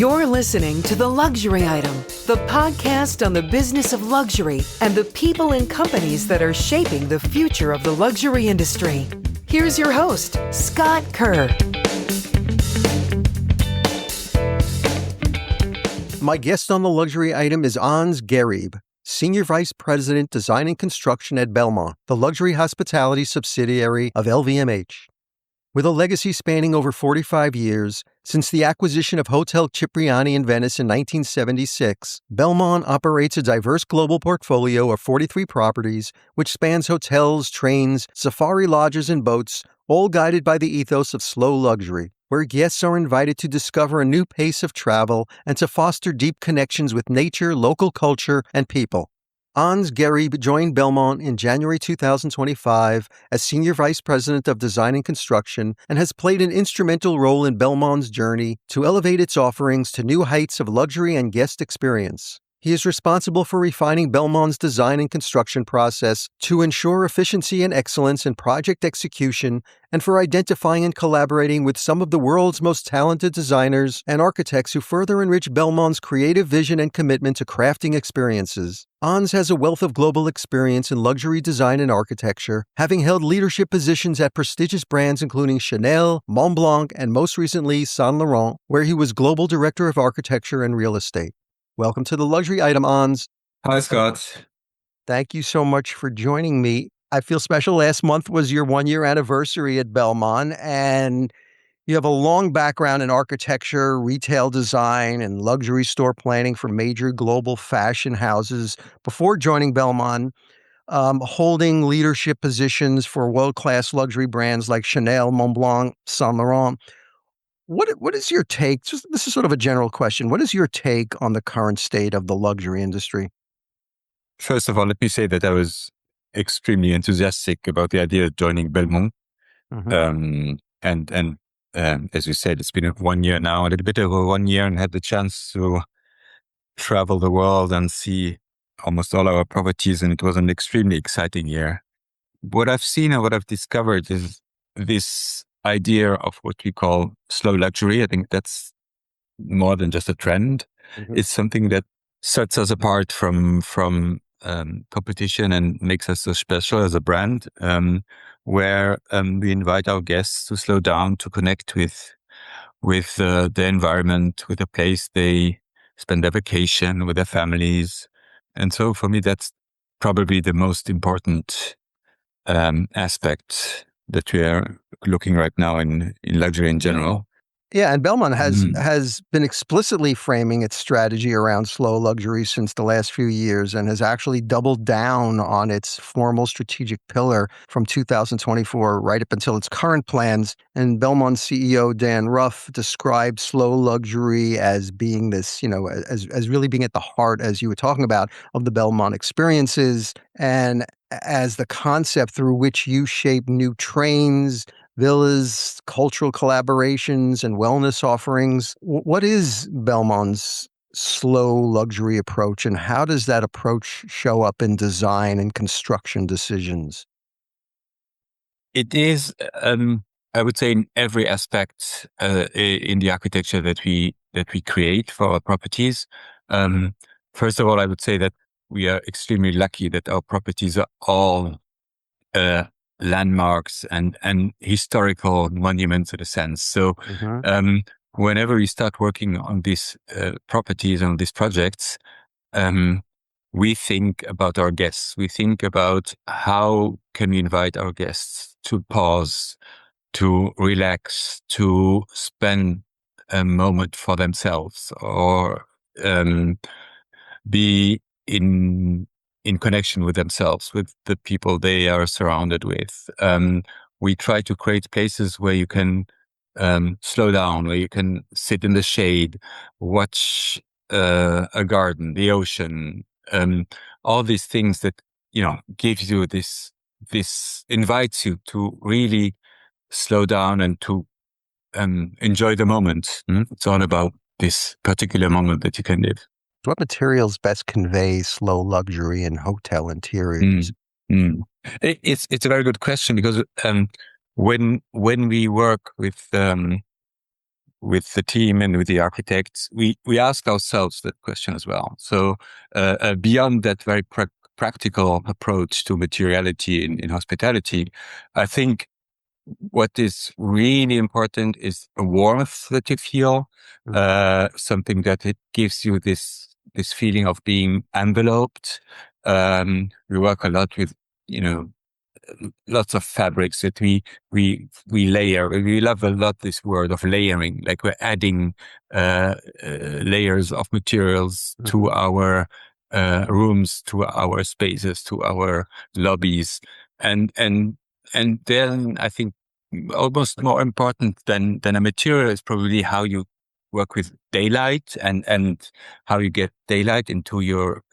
You're listening to The Luxury Item, the podcast on the business of luxury and the people and companies that are shaping the future of the luxury industry. Here's your host, Scott Kerr. My guest on The Luxury Item is Ons Gherib, Senior Vice President, Design and Construction at Belmond, the luxury hospitality subsidiary of LVMH. With a legacy spanning over 45 years, since the acquisition of Hotel Cipriani in Venice in 1976, Belmond operates a diverse global portfolio of 43 properties, which spans hotels, trains, safari lodges, and boats, all guided by the ethos of slow luxury, where guests are invited to discover a new pace of travel and to foster deep connections with nature, local culture, and people. Ons Gherib joined Belmond in January 2025 as Senior Vice President of Design and Construction and has played an instrumental role in Belmond's journey to elevate its offerings to new heights of luxury and guest experience. He is responsible for refining Belmond's design and construction process to ensure efficiency and excellence in project execution and for identifying and collaborating with some of the world's most talented designers and architects who further enrich Belmond's creative vision and commitment to crafting experiences. Ons has a wealth of global experience in luxury design and architecture, having held leadership positions at prestigious brands including Chanel, Montblanc, and most recently Saint Laurent, where he was Global Director of Architecture and Real Estate. Welcome to The Luxury Item, Ons. Hi, Scott. Thank you so much for joining me. I feel special. Last month was your one-year anniversary at Belmond, and you have a long background in architecture, retail design, and luxury store planning for major global fashion houses before joining Belmond, holding leadership positions for world-class luxury brands like Chanel, Montblanc, Saint Laurent. What is your take? This is sort of a general question. What is your take on the current state of the luxury industry? First of all, let me say that I was extremely enthusiastic about the idea of joining Belmond. And as you said, it's been 1 year now, a little bit over 1 year, and had the chance to travel the world and see almost all our properties. And it was an extremely exciting year. What I've seen and what I've discovered is this idea of what we call slow luxury. I think that's more than just a trend. It's something that sets us apart from competition and makes us so special as a brand, where we invite our guests to slow down, to connect with the environment, with the place they spend their vacation, with their families. And so for me, that's probably the most important aspect that we are looking right now in luxury in general. Yeah, and Belmond has been explicitly framing its strategy around slow luxury since the last few years and has actually doubled down on its formal strategic pillar from 2024 right up until its current plans. And Belmond CEO Dan Ruff described slow luxury as being this, as really being at the heart, as you were talking about, of the Belmond experiences and as the concept through which you shape new trains, villas, cultural collaborations, and wellness offerings. What is Belmond's slow luxury approach, and how does that approach show up in design and construction decisions? It is, I would say, in every aspect in the architecture that we create for our properties. First of all, I would say that we are extremely lucky that our properties are all landmarks and historical monuments in a sense. So whenever we start working on these properties, on these projects, we think about our guests. We think about how can we invite our guests to pause, to relax, to spend a moment for themselves, or be in connection with themselves, with the people they are surrounded with. We try to create places where you can slow down, where you can sit in the shade, watch a garden, the ocean, all these things that, gives you this invites you to really slow down and to enjoy the moment. It's all about this particular moment that you can live. What materials best convey slow luxury in hotel interiors? It's a very good question, because when we work with with the team and with the architects, we ask ourselves that question as well. So beyond that very practical approach to materiality in hospitality, I think what is really important is a warmth that you feel, something that it gives you this feeling of being enveloped. We work a lot with, lots of fabrics that we layer. We love a lot this word of layering, like we're adding layers of materials to our rooms, to our spaces, to our lobbies, and then I think almost more important than a material is probably how you work with daylight and how you get daylight into your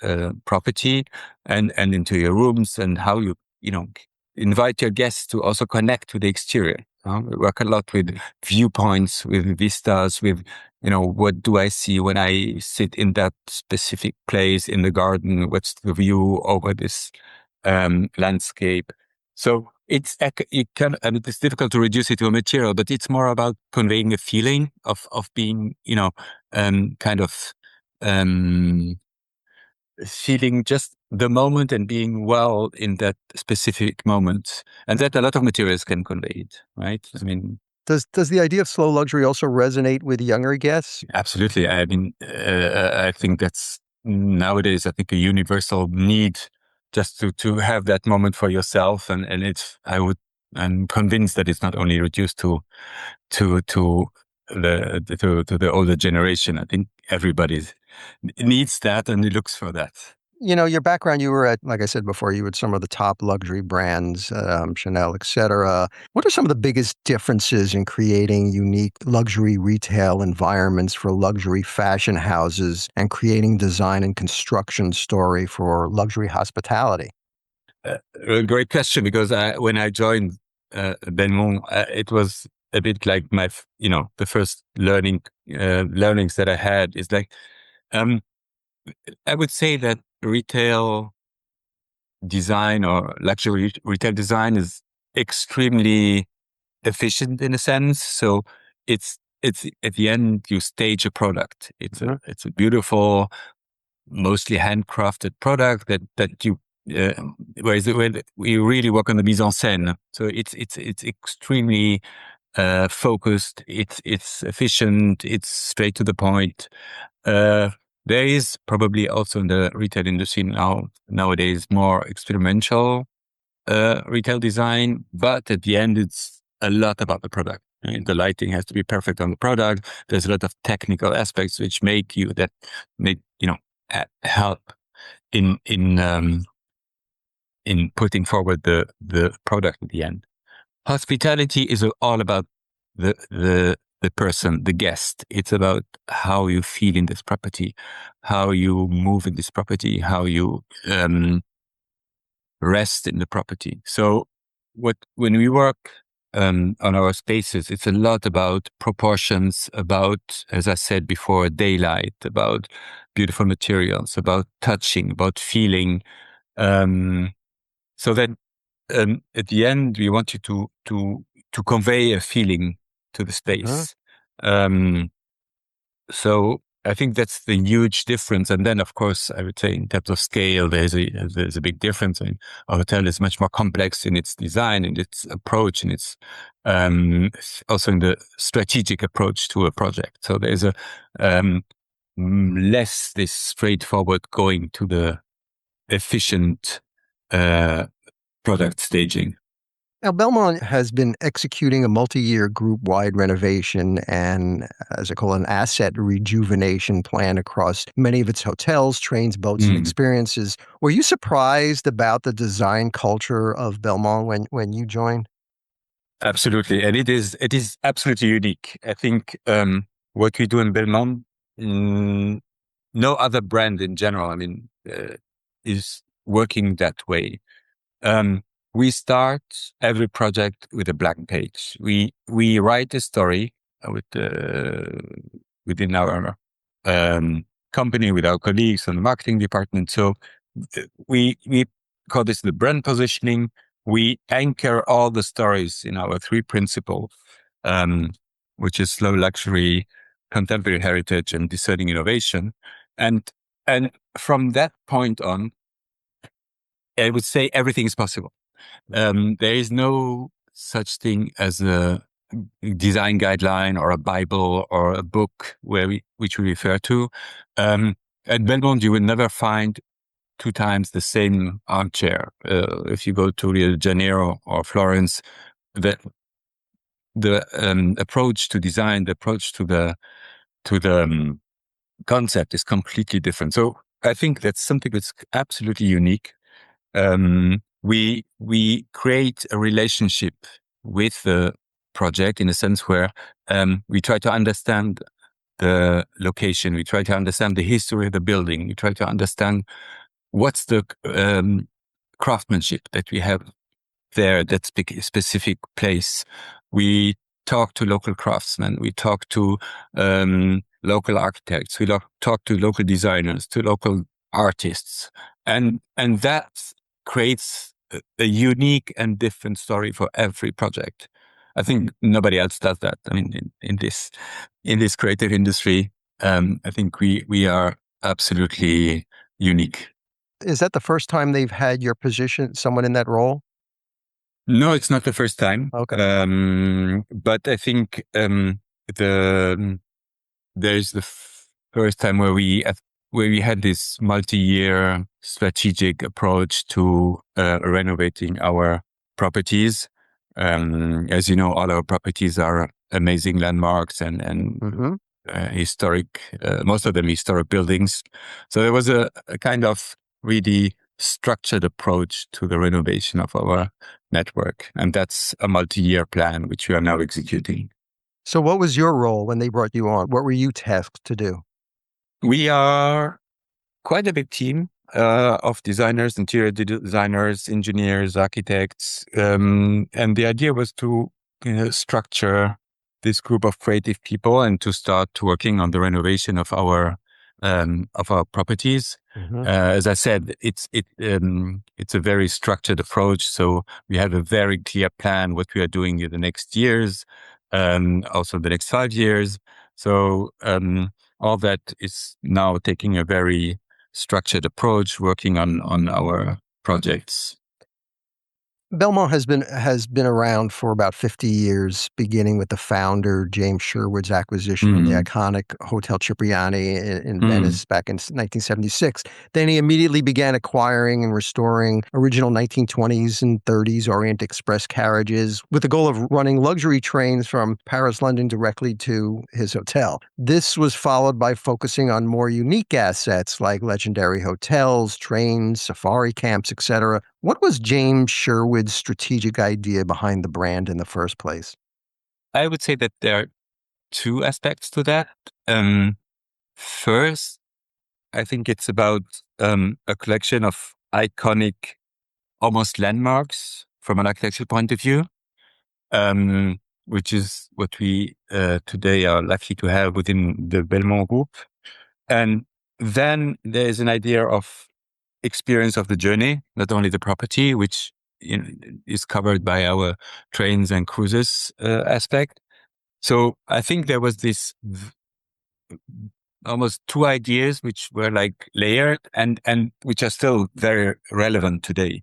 property and into your rooms, and how you invite your guests to also connect to the exterior. We work a lot with viewpoints, with vistas, with, what do I see when I sit in that specific place in the garden? What's the view over this landscape? So it's difficult to reduce it to a material, but it's more about conveying a feeling of being, kind of feeling just the moment and being well in that specific moment, and that a lot of materials can convey it, right? I mean, Does the idea of slow luxury also resonate with younger guests? absolutely. I mean, I think that's nowadays, I think, a universal need just to have that moment for yourself, and I'm convinced that it's not only reduced to the older generation. I think everybody needs that and looks for that. Your background, you were at, like I said before, you were at some of the top luxury brands, Chanel, et cetera. What are some of the biggest differences in creating unique luxury retail environments for luxury fashion houses and creating design and construction story for luxury hospitality? A great question, because when I joined Belmond, it was a bit like the first learnings that I had is like, I would say that retail design or luxury retail design is extremely efficient in a sense. So it's at the end you stage a product. It's a beautiful, mostly handcrafted product that you. Whereas we really work on the mise en scène, so it's extremely focused. It's efficient. It's straight to the point. There is probably also in the retail industry nowadays more experimental retail design, but at the end it's a lot about the product. Right? The lighting has to be perfect on the product. There's a lot of technical aspects which help in putting forward the product at the end. Hospitality is all about the person, the guest. It's about how you feel in this property, how you move in this property, how you rest in the property. So when we work on our spaces, it's a lot about proportions, about, as I said before, daylight, about beautiful materials, about touching, about feeling. So that at the end, we want you to convey a feeling to the space. So I think that's the huge difference. And then, of course, I would say in terms of scale, there's a big difference. I mean, a hotel is much more complex in its design, in its approach, and its also in the strategic approach to a project. So there's a less this straightforward going to the efficient product staging. Now, Belmond has been executing a multi-year group-wide renovation and, as I call it, an asset rejuvenation plan across many of its hotels, trains, boats, and experiences. Were you surprised about the design culture of Belmond when you joined? Absolutely, and it is absolutely unique. I think what we do in Belmond, no other brand in general, I mean, is working that way. We start every project with a blank page. We write a story within our company with our colleagues in the marketing department. So we call this the brand positioning. We anchor all the stories in our three principles. which is slow luxury, contemporary heritage, and discerning innovation. And from that point on, I would say everything is possible. There is no such thing as a design guideline or a Bible or a book which we refer to. At Belmond, you will never find 2 times the same armchair. If you go to Rio de Janeiro or Florence, the approach to design, the approach to the concept is completely different. So I think that's something that's absolutely unique. We create a relationship with the project in a sense where we try to understand the location, we try to understand the history of the building, we try to understand what's the craftsmanship that we have there, that specific place. We talk to local craftsmen, we talk to local architects, we talk to local designers, to local artists, and that creates a unique and different story for every project. I think nobody else does that. I mean, in this creative industry, I think we are absolutely unique. Is that the first time they've had your position, someone in that role? No, it's not the first time. Okay. But I think there's the first time where we had this multi-year strategic approach to renovating our properties. As you know, all our properties are amazing landmarks and historic, most of them historic buildings. So there was a kind of really structured approach to the renovation of our network. And that's a multi-year plan, which we are now executing. So what was your role when they brought you on? What were you tasked to do? We are quite a big team of designers, interior designers, engineers, architects. And the idea was to structure this group of creative people and to start working on the renovation of our properties. As I said, it's a very structured approach. So we have a very clear plan what we are doing in the next years, also the next 5 years. So all that is now taking a very structured approach, working on our projects. Belmond has been around for about 50 years, beginning with the founder, James Sherwood's acquisition of the iconic Hotel Cipriani in Venice back in 1976. Then he immediately began acquiring and restoring original 1920s and 30s Orient Express carriages with the goal of running luxury trains from Paris, London directly to his hotel. This was followed by focusing on more unique assets like legendary hotels, trains, safari camps, etc. What was James Sherwood's strategic idea behind the brand in the first place? I would say that there are 2 aspects to that. First, I think it's about a collection of iconic, almost landmarks from an architectural point of view, which is what we today are lucky to have within the Belmond Group. And then there is an idea of experience of the journey, not only the property, which is covered by our trains and cruises aspect. So I think there was this almost 2 ideas which were like layered and which are still very relevant today.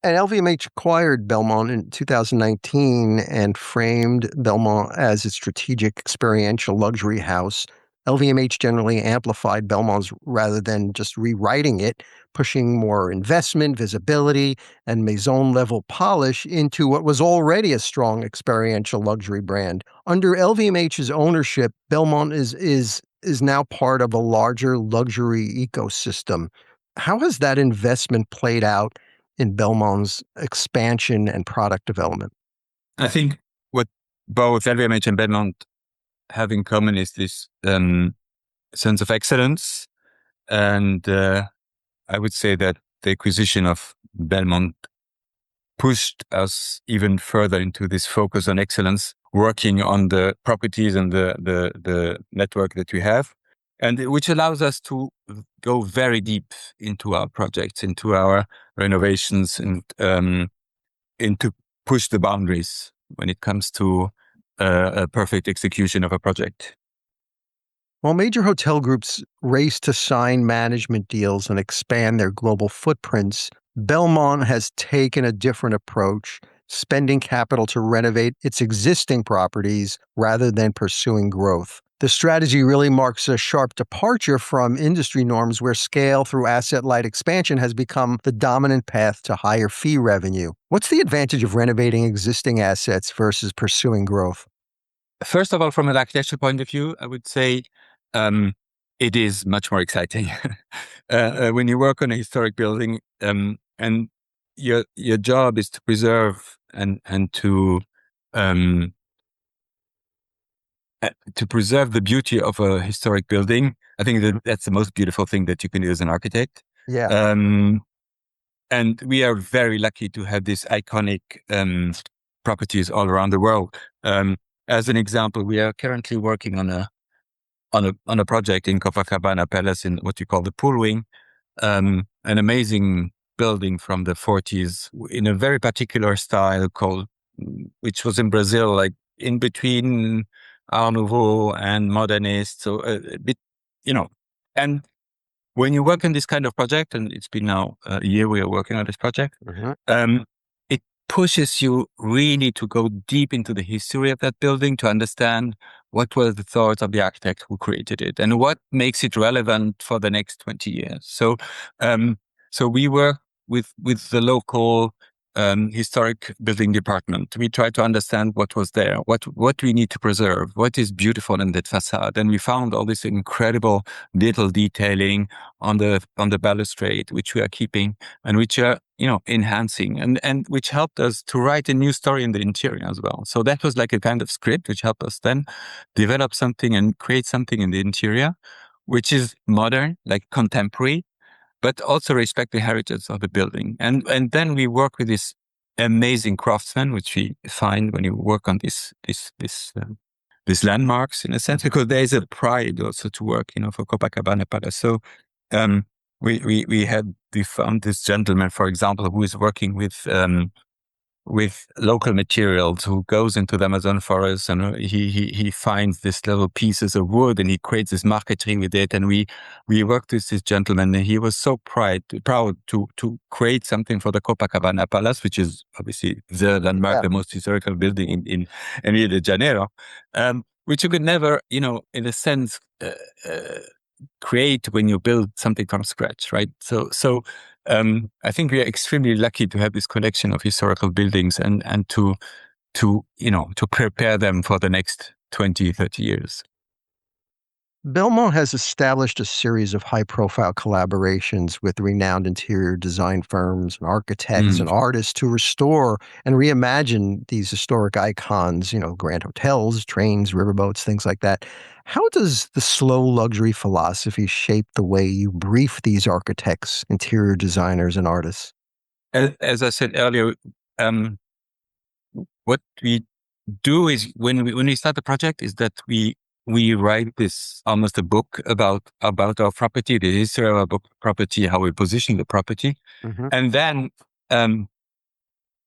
And LVMH acquired Belmond in 2019 and framed Belmond as its strategic experiential luxury house. LVMH generally amplified Belmond's rather than just rewriting it, pushing more investment, visibility, and maison-level polish into what was already a strong experiential luxury brand. Under LVMH's ownership, Belmond is now part of a larger luxury ecosystem. How has that investment played out in Belmond's expansion and product development? I think what both LVMH and Belmond have in common is this sense of excellence. And I would say that the acquisition of Belmond pushed us even further into this focus on excellence, working on the properties and the network that we have, and which allows us to go very deep into our projects, into our renovations, and to push the boundaries when it comes to a perfect execution of a project. While major hotel groups race to sign management deals and expand their global footprints, Belmond has taken a different approach, spending capital to renovate its existing properties rather than pursuing growth. The strategy really marks a sharp departure from industry norms where scale through asset-light expansion has become the dominant path to higher fee revenue. What's the advantage of renovating existing assets versus pursuing growth? First of all, from an architectural point of view, I would say it is much more exciting. When you work on a historic building, and your job is to preserve and to preserve the beauty of a historic building. I think that's the most beautiful thing that you can do as an architect. Yeah. And we are very lucky to have these iconic properties all around the world. As an example, we are currently working on a project in Copacabana Palace in what you call the pool wing, an amazing building from the 40s in a very particular style which was in Brazil, like in between Art Nouveau and modernist. So a bit, and when you work on this kind of project, and it's been now a year we are working on this project, it pushes you really to go deep into the history of that building to understand what were the thoughts of the architect who created it and what makes it relevant for the next 20 years. So we work with the local historic building department. We try to understand what was there, what we need to preserve, what is beautiful in that facade. And we found all this incredible little detailing on the balustrade, which we are keeping and which are, enhancing and which helped us to write a new story in the interior as well. So that was like a kind of script, which helped us then develop something and create something in the interior, which is modern, like contemporary, but also respect the heritage of the building. And then we work with this amazing craftsmen, which we find when you work on these landmarks, in a sense, because there is a pride also to work, for Copacabana Palace. So we found this gentleman, for example, who is working with local materials, who goes into the Amazon forest and he finds these little pieces of wood and he creates this marqueterie with it. And we worked with this gentleman and he was so proud to create something for the Copacabana Palace, which is obviously the landmark, the most historical building in Rio de Janeiro, which you could never, in a sense, create when you build something from scratch, right? So I think we are extremely lucky to have this collection of historical buildings and to prepare them for the next 20, 30 years. Belmond has established a series of high-profile collaborations with renowned interior design firms, and architects, and artists to restore and reimagine these historic icons, grand hotels, trains, riverboats, things like that. How does the slow luxury philosophy shape the way you brief these architects, interior designers, and artists? As I said earlier, what we do is when we start the project is that we write this almost a book about our property, the history of our property, how we position the property. And then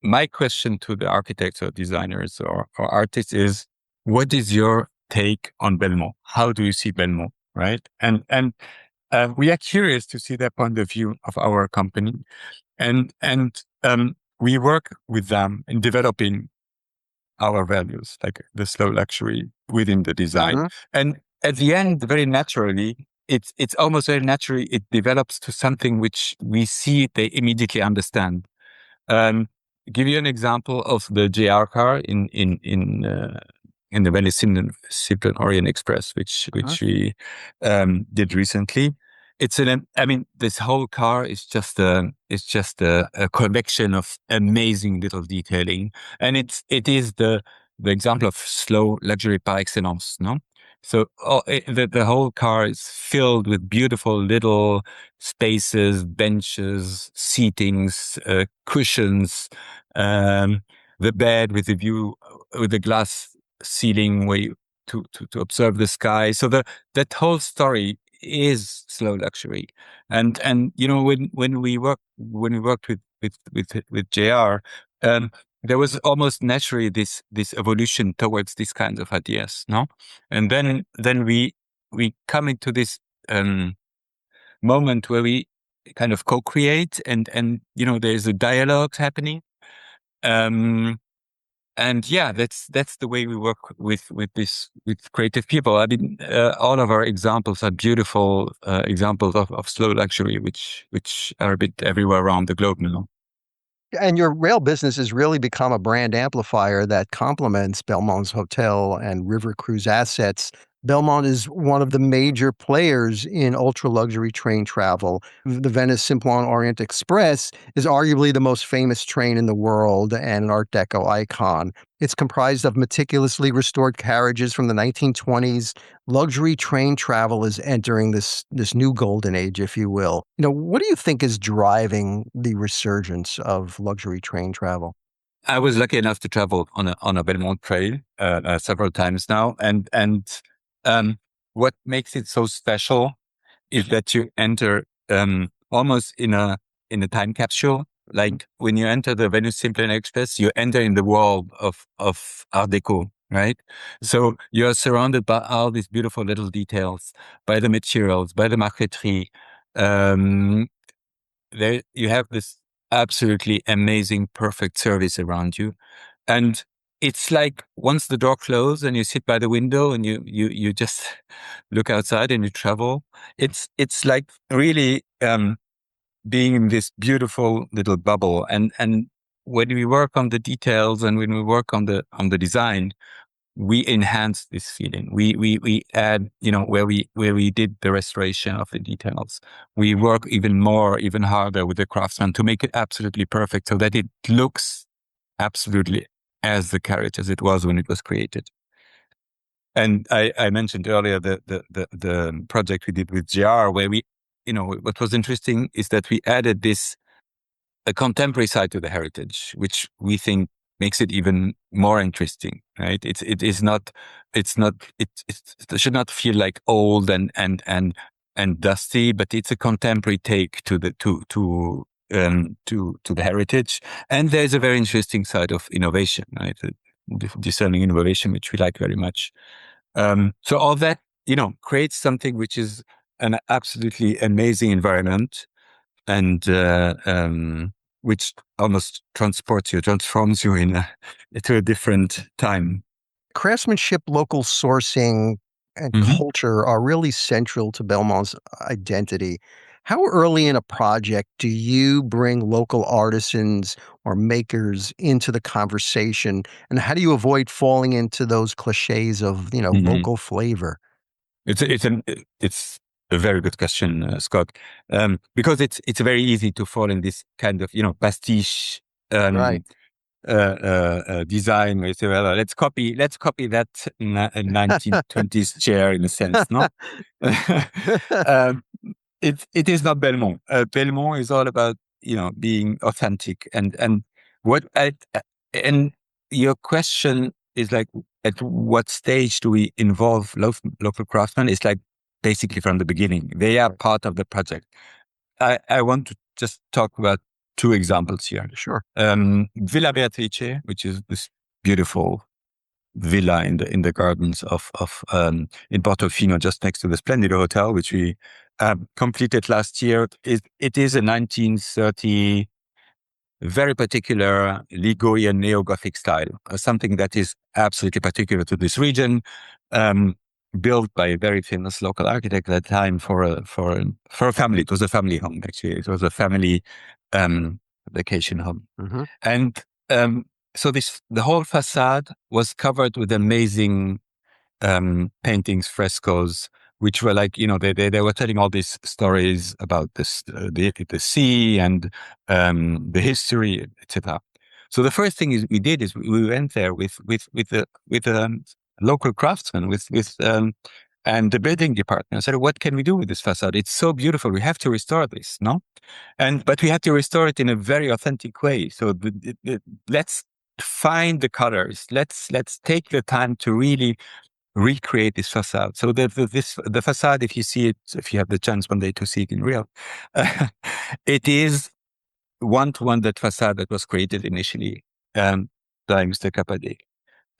my question to the architects or designers or artists is, what is your take on Belmond? How do you see Belmond, right? And we are curious to see their point of view of our company. And we work with them in developing our values, like the slow luxury within the design. And at the end, very naturally, it's almost very naturally, it develops to something which we see they immediately understand. Give you an example of the JR car in the Venice Simple Orient Express, which we did recently. This whole car is just a collection of amazing little detailing, and it is the example of slow luxury par excellence, no? So the whole car is filled with beautiful little spaces, benches, seatings, cushions, the bed with the view, with the glass ceiling where you to observe the sky. So that whole story is slow luxury. And when we worked with JR, there was almost naturally this evolution towards these kinds of ideas, no? And then we come into this moment where we kind of co-create, and there's a dialogue happening. And yeah, that's the way we work with creative people. I mean, all of our examples are beautiful examples of slow luxury, which are a bit everywhere around the globe now. And your rail business has really become a brand amplifier that complements Belmond's hotel and river cruise assets. Belmond is one of the major players in ultra luxury train travel. The Venice Simplon Orient Express is arguably the most famous train in the world and an Art Deco icon. It's comprised of meticulously restored carriages from the 1920s. Luxury train travel is entering this new golden age, if you will. What do you think is driving the resurgence of luxury train travel? I was lucky enough to travel on a Belmond train several times now, and what makes it so special is that you enter almost in a time capsule. Like when you enter the Venice Simplon Express, you enter in the world of Art Deco, right? So you are surrounded by all these beautiful little details, by the materials, by the marqueterie. There you have this absolutely amazing, perfect service around you. And it's like once the door closes and you sit by the window and you just look outside and you travel, it's like really being in this beautiful little bubble. And when we work on the details and when we work on the design, we enhance this feeling. We add, where we did the restoration of the details. We work even harder with the craftsman to make it absolutely perfect so that it looks absolutely as the carriage as it was when it was created. And I mentioned earlier the project we did with GR, where we, what was interesting is that we added a contemporary side to the heritage, which we think makes it even more interesting, right? It should not feel like old and dusty, but it's a contemporary take to the heritage. And there's a very interesting side of innovation, right? Discerning innovation, which we like very much. So all that, creates something which is an absolutely amazing environment, and which almost transforms you into a different time. Craftsmanship, local sourcing, and culture are really central to Belmond's identity. How early in a project do you bring local artisans or makers into the conversation, and how do you avoid falling into those cliches of, local flavor? It's a very good question, Scott, because it's very easy to fall in this kind of pastiche Right. design. Where you say, well, let's copy that 1920s chair in a sense, no? It is not Belmond. Belmond is all about being authentic, and and your question is like, at what stage do we involve local craftsmen? It's like basically from the beginning. They are part of the project. I want to just talk about two examples here. Sure. Villa Beatrice, which is this beautiful villa in the gardens of in Portofino, just next to the Splendido Hotel, which we completed last year. It is a 1930 very particular Ligurian neo-Gothic style, something that is absolutely particular to this region, built by a very famous local architect at the time for a family. It was a family home, actually. It was a family vacation home. And so the whole facade was covered with amazing paintings, frescoes, which were like, they were telling all these stories about the sea and the history, etc. So the first thing we did is we went there with local craftsmen, and the building department. I said, what can we do with this facade? It's so beautiful. We have to restore this, no? But we had to restore it in a very authentic way. So let's find the colors. Let's take the time to really recreate this facade. So the facade, if you see it, if you have the chance one day to see it in real, it is one-to-one that facade that was created initially by Mr. Capade.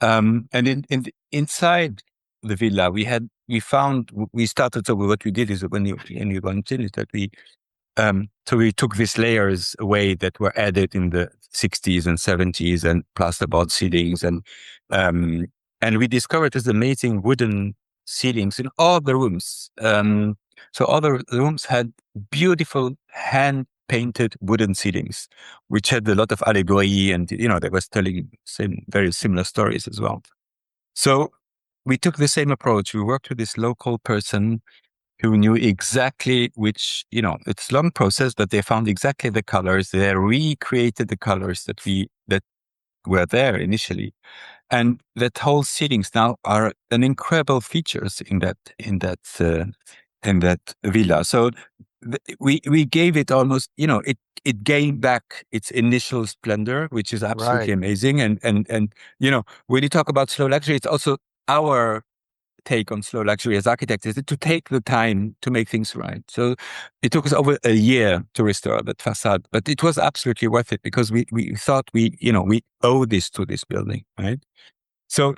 And inside the villa, we started. So what we did is when you went in, is that so we took these layers away that were added in the 60s and 70s and plasterboard ceilings, and we discovered this amazing wooden ceilings in all the rooms. So all the rooms had beautiful hand painted wooden ceilings, which had a lot of allegory, and they were telling very similar stories as well. So we took the same approach. We worked with this local person who knew exactly which, it's a long process, but they found exactly the colors. They recreated the colors that were there initially. And that whole ceilings now are an incredible features in that villa. So we gave it almost, it gained back its initial splendor, which is absolutely amazing. And when you talk about slow luxury, it's also our take on slow luxury as architects is to take the time to make things right. So it took us over a year to restore that facade, but it was absolutely worth it because we thought we owe this to this building, right? So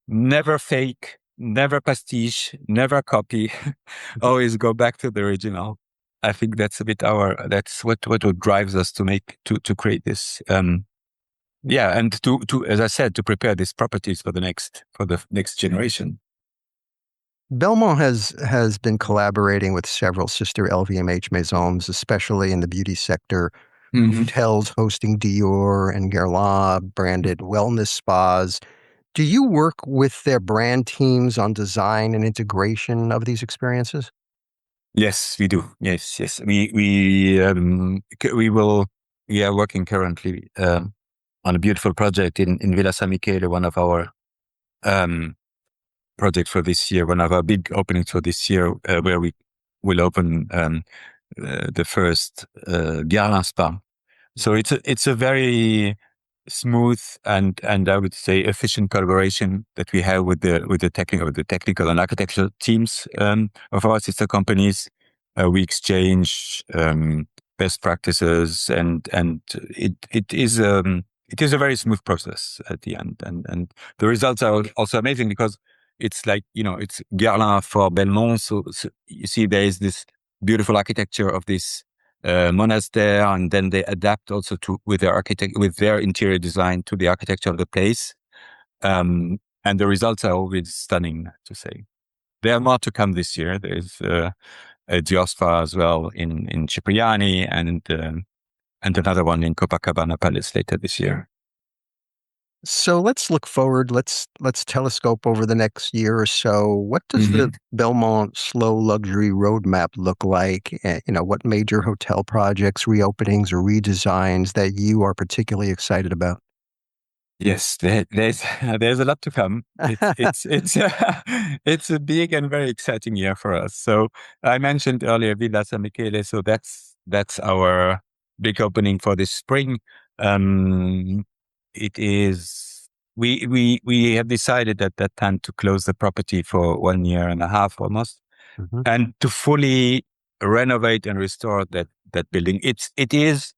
never fake, never pastiche, never copy, always go back to the original. I think that's that's what drives us to create this. Yeah, and to as I said, to prepare these properties for the next generation. Belmond has been collaborating with several sister LVMH maisons, especially in the beauty sector. Hotels hosting Dior and Guerlain branded wellness spas. Do you work with their brand teams on design and integration of these experiences? Yes, we do. Yes. We are working currently on a beautiful project in Villa San Michele, one of our projects for this year, one of our big openings for this year, where we will open the first Guerlain spa. So it's a very smooth and I would say efficient collaboration that we have with the technical and architectural teams of our sister companies. We exchange best practices, and it is a very smooth process at the end, and the results are also amazing because it's like it's Guerlain for Belmond. So you see there is this beautiful architecture of this monastery, and then they adapt also with their interior design to the architecture of the place, and the results are always stunning, to say. There are more to come this year. There's a Giospa as well in Cipriani, and another one in Copacabana Palace later this year. So let's look forward. Let's telescope over the next year or so. What does the Belmond slow luxury roadmap look like? What major hotel projects, reopenings, or redesigns that you are particularly excited about? Yes, there's a lot to come. It's a big and very exciting year for us. So I mentioned earlier Villa San Michele. So that's our big opening for this spring. It is we have decided at that time to close the property for 1 year and a half almost, and to fully renovate and restore that building. It is.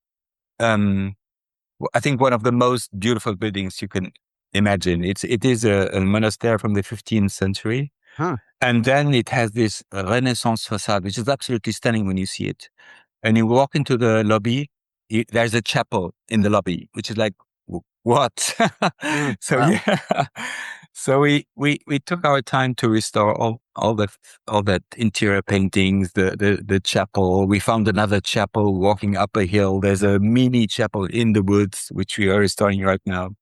I think one of the most beautiful buildings you can imagine. It is a monastery from the 15th century. And then it has this Renaissance facade, which is absolutely stunning when you see it. And you walk into the lobby, there's a chapel in the lobby, which is like, what? So wow. Yeah. So we took our time to restore all that interior paintings, the chapel. We found another chapel walking up a hill. There's a mini chapel in the woods, which we are restoring right now.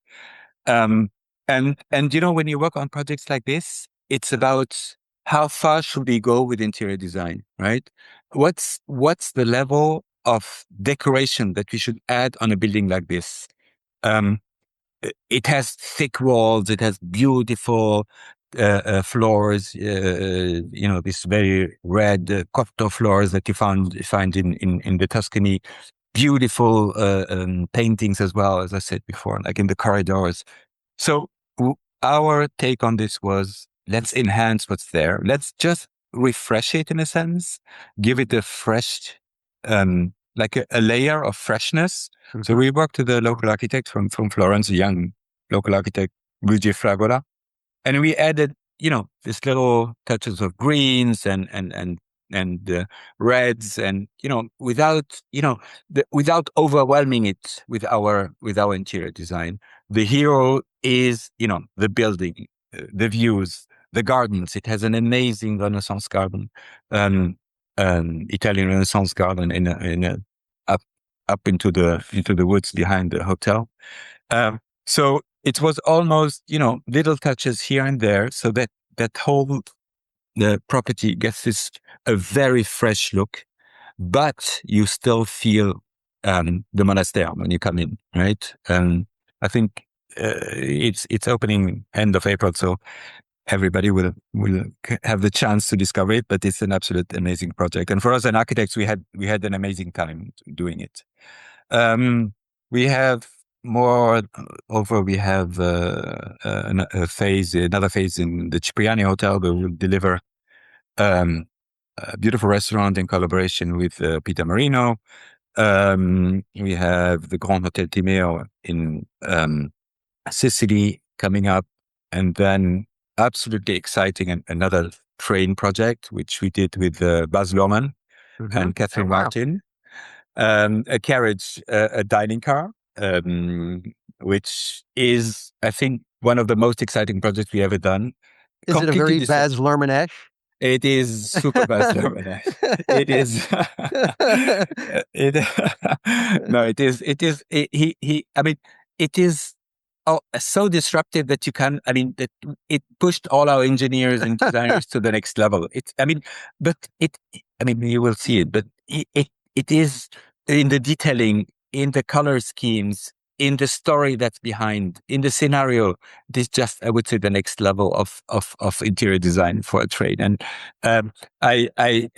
And when you work on projects like this, it's about how far should we go with interior design, right? What's the level of decoration that we should add on a building like this? It has thick walls. It has beautiful floors. This very red cotto floors that you find in the Tuscany. Beautiful paintings as well, as I said before, like in the corridors. So our take on this was, let's enhance what's there. Let's just refresh it in a sense, give it a fresh like a layer of freshness. Mm-hmm. So we worked with a local architect from Florence, a young local architect, Luigi Fragola, and we added, this little touches of greens and reds, and without overwhelming it with our interior design. The hero is the building, the views, the gardens. It has an amazing Renaissance garden, Italian Renaissance garden in a up into the woods behind the hotel. So it was almost little touches here and there, so that whole the property gets a very fresh look, but you still feel the monastère when you come in, right? I think it's opening end of April, so everybody will have the chance to discover it. But it's an absolute amazing project, and for us as architects, we had an amazing time doing it. We have more over. We have another phase in the Cipriani Hotel, where we'll deliver a beautiful restaurant in collaboration with Peter Marino. We have the Grand Hotel Timeo in Sicily coming up, and then absolutely exciting another train project, which we did with Baz Luhrmann and Catherine Martin. A carriage, a dining car, which is, I think, one of the most exciting projects we ever done. Is it a very Baz Luhrmann-esque? It is super Baz Luhrmann-esque. It is. No, it is. It is. I mean, it is so disruptive that that it pushed all our engineers and designers to the next level. You will see it, but it is in the detailing, in the color schemes, in the story that's behind, in the scenario. This just, I would say, the next level of interior design for a train. And I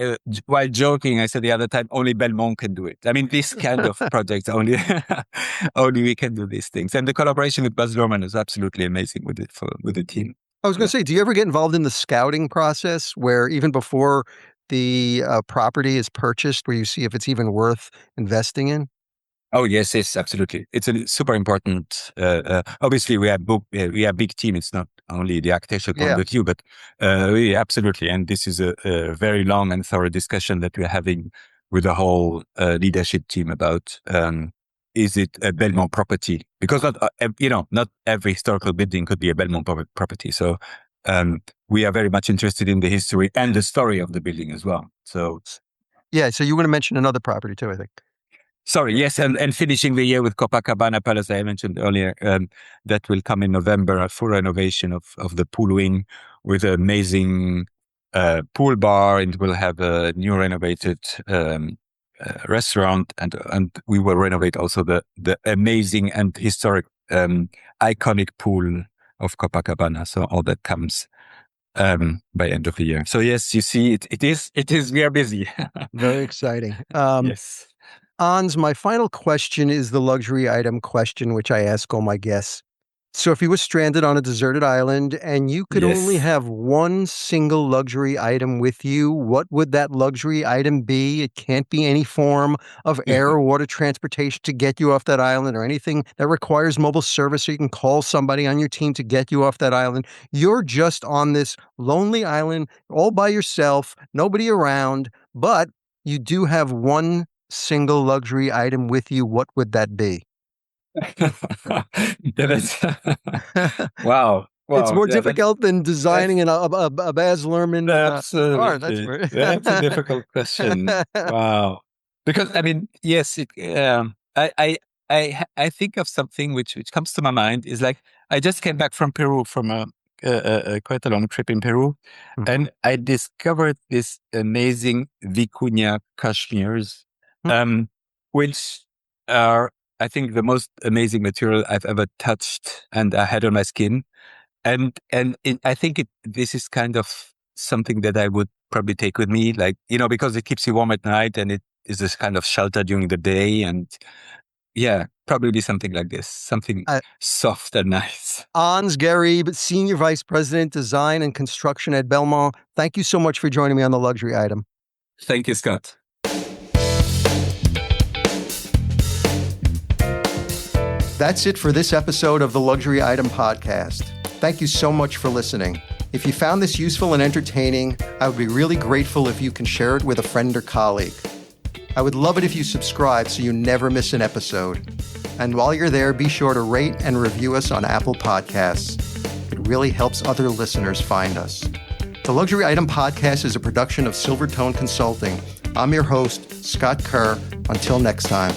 while joking, I said the other time, only Belmond can do it. I mean, this kind of projects, only we can do these things. And the collaboration with Baz Luhrmann is absolutely amazing with the team. I was going to say, do you ever get involved in the scouting process, where even before the property is purchased, where you see if it's even worth investing in? Oh yes, absolutely. It's a super important. Obviously, we have a big team. It's not only the architectural point of view, but we absolutely. And this is a very long and thorough discussion that we're having with the whole leadership team about is it a Belmond property? Because not every historical building could be a Belmond property. So we are very much interested in the history and the story of the building as well. So yeah. So you want to mention another property too, I think. Sorry, yes, and finishing the year with Copacabana Palace, I mentioned earlier, that will come in November, a full renovation of the pool wing with an amazing pool bar, and we'll have a new renovated restaurant, and we will renovate also the amazing and historic iconic pool of Copacabana. So all that comes by end of the year. So yes, you see, it is we are busy. Very exciting. Yes. Ons, my final question is the luxury item question, which I ask all my guests. So if you were stranded on a deserted island and you could only have one single luxury item with you, what would that luxury item be? It can't be any form of air or water transportation to get you off that island, or anything that requires mobile service so you can call somebody on your team to get you off that island. You're just on this lonely island all by yourself, nobody around, but you do have one single luxury item with you. What would that be? Wow. It's more difficult than designing a Baz Luhrmann absolutely. That's a difficult question. Wow. Because yes, I think of something which comes to my mind is like, I just came back from Peru from quite a long trip in Peru, and I discovered this amazing vicuña cashmeres, which are, I think, the most amazing material I've ever touched and I had on my skin. And I think this is kind of something that I would probably take with me, like, because it keeps you warm at night and it is this kind of shelter during the day. And yeah, probably something like this, something soft and nice. Ons Gherib, Senior Vice President, Design and Construction at Belmond. Thank you so much for joining me on The Luxury Item. Thank you, Scott. That's it for this episode of the Luxury Item Podcast. Thank you so much for listening. If you found this useful and entertaining, I would be really grateful if you can share it with a friend or colleague. I would love it if you subscribe so you never miss an episode. And while you're there, be sure to rate and review us on Apple Podcasts. It really helps other listeners find us. The Luxury Item Podcast is a production of Silvertone Consulting. I'm your host, Scott Kerr. Until next time.